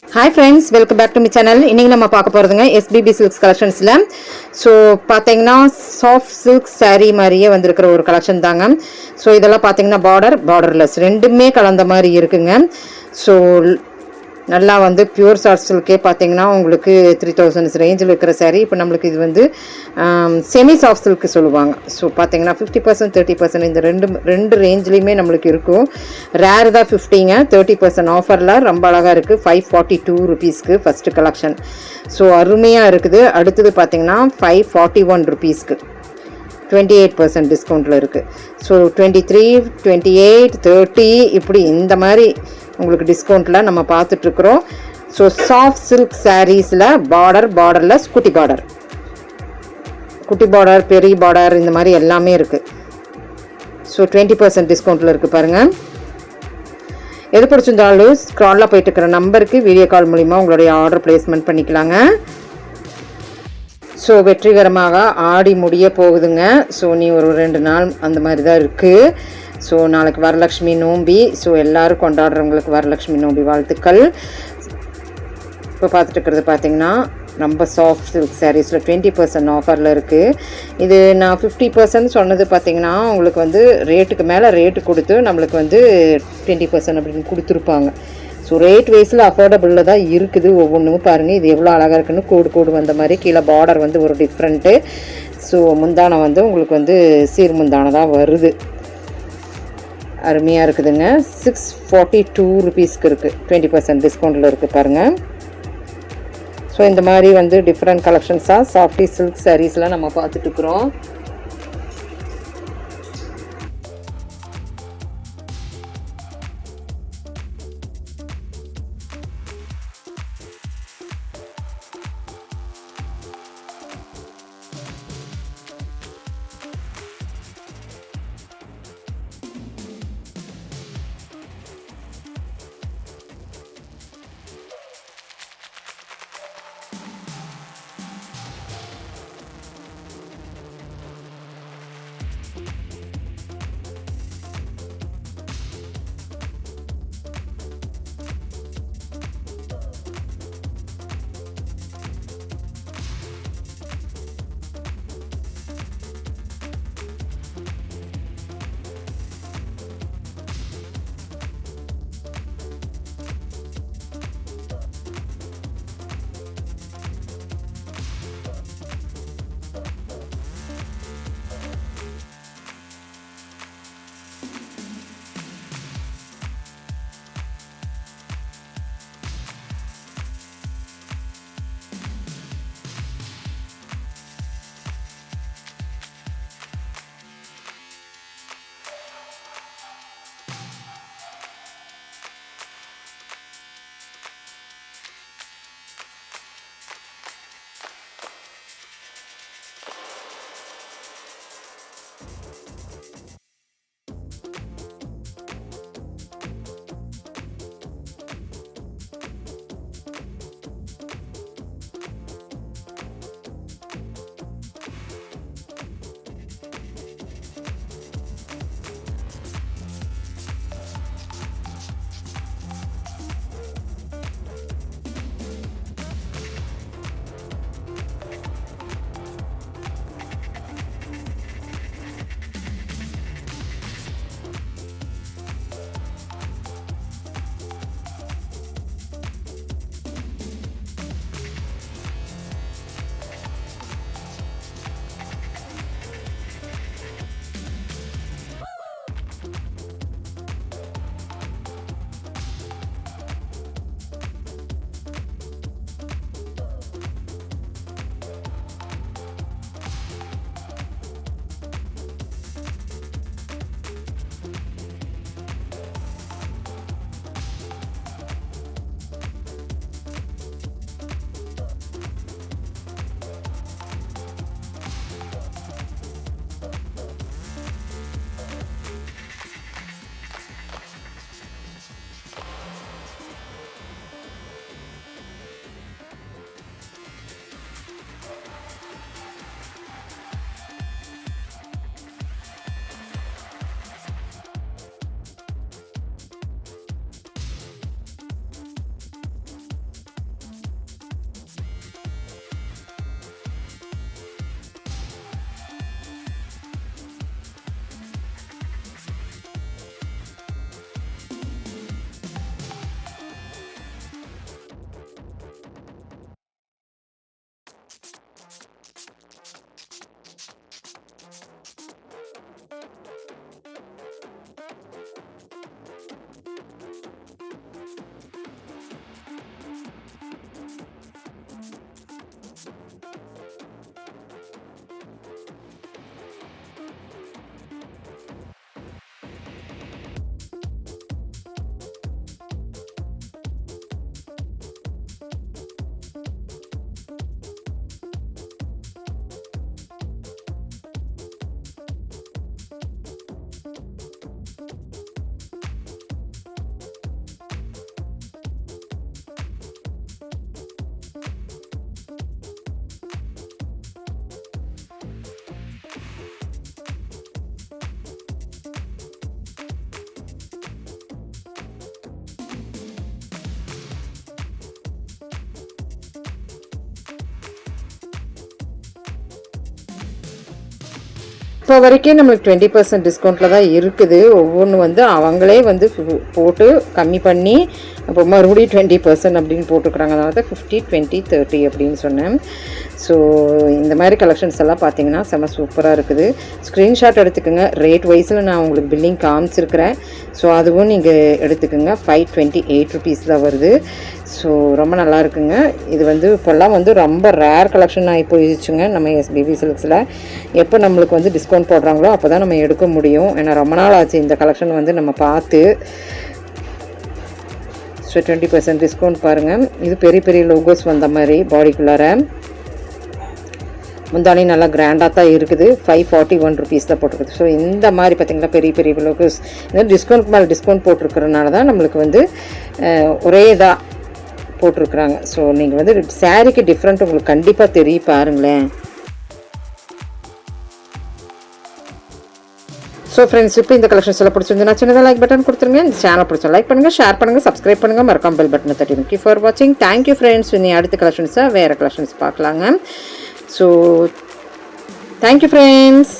Hi friends, welcome back to my channel. இன்றைக்கி நம்ம பார்க்க போகிறதுங்க எஸ்பிபி சில்க்ஸ் கலெக்ஷன்ஸில். ஸோ பார்த்தீங்கன்னா சாஃப்ட் சில்க் saree மாதிரியே வந்திருக்கிற ஒரு கலெக்ஷன் தாங்க. ஸோ இதெல்லாம் பார்த்தீங்கன்னா பார்டர்லெஸ் ரெண்டுமே கலந்த மாதிரி இருக்குங்க. ஸோ நல்லா வந்து பியூர் சாஃப்ட் சில்கே பார்த்தீங்கன்னா உங்களுக்கு 3000 ரேஞ்சில் இருக்கிற saree. இப்போ நம்மளுக்கு இது வந்து செமி சாஃப்ட் சில்க்கு சொல்லுவாங்க. ஸோ பார்த்தீங்கன்னா 50% 30% இந்த ரெண்டு ரேஞ்சிலையுமே நம்மளுக்கு இருக்கும். ரேர் தான் 50ங்க, 30% ஆஃபரில் ரொம்ப அழகாக இருக்குது. 542 ருபீஸ்க்கு ஃபஸ்ட்டு கலெக்ஷன். ஸோ அருமையாக இருக்குது. அடுத்தது பார்த்தீங்கன்னா 541 ருபீஸ்க்கு 28% டிஸ்கவுண்ட்டில் இருக்குது. ஸோ 23, 28, 30 இப்படி இந்த மாதிரி உங்களுக்கு டிஸ்கவுண்ட்டில் நம்ம பார்த்துட்ருக்குறோம். ஸோ சாஃப்ட் சில்க் சாரீஸில் பார்டர்லெஸ் குட்டி பார்டர் பெரிய பார்டர் இந்த மாதிரி எல்லாமே இருக்குது. ஸோ 20% டிஸ்கவுண்ட்டில் இருக்குது பாருங்கள். எது பிடிச்சிருந்தாலும் ஸ்க்ராலில் போயிட்டு இருக்கிற நம்பருக்கு வீடியோ கால் மூலிமா உங்களுடைய ஆர்டர் பிளேஸ்மெண்ட் பண்ணிக்கலாங்க. ஸோ வெற்றிகரமாக ஆடி முடிய போகுதுங்க. ஸோ நீ ஒரு 2 நாள் அந்த மாதிரி தான் இருக்குது. ஸோ நாளைக்கு வரலட்சுமி நோம்பி. ஸோ எல்லோரும் கொண்டாடுறவங்களுக்கு வரலட்சுமி நோம்பி வாழ்த்துக்கள். இப்போ பார்த்துட்டு இருக்கிறது பார்த்திங்கன்னா ரொம்ப சாஃப்ட் சில்க் சாரீஸில் 20% ஆஃபரில் இருக்குது. இது நான் 50% சொன்னது பார்த்திங்கன்னா உங்களுக்கு வந்து ரேட்டுக்கு மேலே ரேட்டு கொடுத்து நம்மளுக்கு வந்து 20% அப்படின்னு கொடுத்துருப்பாங்க. ஸோ ரேட் வைஸில் அஃபோர்டபுளில் தான் இருக்குது. ஒவ்வொன்றும் பாருங்கள், இது எவ்வளோ அழகாக இருக்குன்னு கோடு வந்த மாதிரி கீழே பார்டர் வந்து ஒரு டிஃப்ரெண்ட்டு. ஸோ முந்தானை வந்து உங்களுக்கு வந்து சீர் முந்தானை தான் வருது. அருமையாக இருக்குதுங்க. 642 ருபீஸ்க்கு இருக்குது, 20% டிஸ்கவுண்ட்டில் இருக்குது பாருங்கள். ஸோ இந்த மாதிரி வந்து டிஃப்ரெண்ட் கலெக்ஷன்ஸாக சாஃப்டி சில்க் சாரீஸ்லாம் நம்ம பார்த்துட்ருக்குறோம். இப்போ வரைக்கும் நம்மளுக்கு 20% டிஸ்கவுண்ட்டில் தான் இருக்குது. ஒவ்வொன்று வந்து அவங்களே வந்து போட்டு கம்மி பண்ணி அப்போ மறுபடியும் 20% அப்படின்னு போட்டுக்கிறாங்க. அதனால தான் 50, 20, 30 அப்படின்னு சொன்னேன். ஸோ இந்த மாதிரி கலெக்ஷன்ஸ் எல்லாம் பார்த்தீங்கன்னா செம்ம சூப்பராக இருக்குது. ஸ்க்ரீன்ஷாட் எடுத்துக்கோங்க. ரேட் வைஸில் நான் உங்களுக்கு பில்லிங் காமிச்சிருக்கிறேன். ஸோ அதுவும் நீங்கள் எடுத்துக்கோங்க. 528 ருபீஸ் தான் வருது. ஸோ ரொம்ப நல்லா இருக்குங்க. இது வந்து இப்போல்லாம் வந்து ரொம்ப ரேர் கலெக்ஷன் ஆகி போயிடுச்சுங்க நம்ம எஸ்பிபி சில்க்ஸில். எப்போ நம்மளுக்கு வந்து டிஸ்கவுண்ட் போடுறாங்களோ அப்போ தான் நம்ம எடுக்க முடியும். ஏன்னா ரொம்ப நாள் ஆச்சு இந்த கலெக்ஷன் வந்து நம்ம பார்த்து. ஸோ 20% டிஸ்கவுண்ட் பாருங்கள். இது பெரிய பெரிய லோகோஸ் வந்த மாதிரி பாடிக்குள்ளார முந்தானி நல்லா கிராண்டாக தான் இருக்குது. 541 ருபீஸ் தான் போட்டிருக்குது. ஸோ இந்த மாதிரி பார்த்திங்கன்னா பெரிய பெரிய லோகோஸ் இந்த டிஸ்கவுண்ட் மேலே டிஸ்கவுண்ட் போட்டிருக்கிறனால தான் நம்மளுக்கு வந்து ஒரே இதாக போட்டிருக்குறாங்க. ஸோ நீங்கள் வந்து சாரீக்கு டிஃப்ரெண்ட் உங்களுக்கு கண்டிப்பாக தெரியும் பாருங்களேன். ஸோ ஃப்ரெண்ட்ஸ், இப்போ இந்த கலெக்ஷன்ஸ் எல்லாம் பிடிச்சிருந்துன்னா சின்னதாக லைக் பட்டன் கொடுத்துருங்க. இந்த சேனல் பிடிச்சா லைக் பண்ணுங்கள், ஷேர் பண்ணுங்கள், சப்ஸ்கிரைப் பண்ணுங்கள், மறக்காம பெல் பட்டனை தட்டி. தேங்க்யூ ஃபார் வாட்சிங். Thank you friends. இனி அடுத்த கலெக்ஷன்ஸாக வேறு கலெக்ஷன்ஸ் பார்க்கலாங்க. So thank you friends.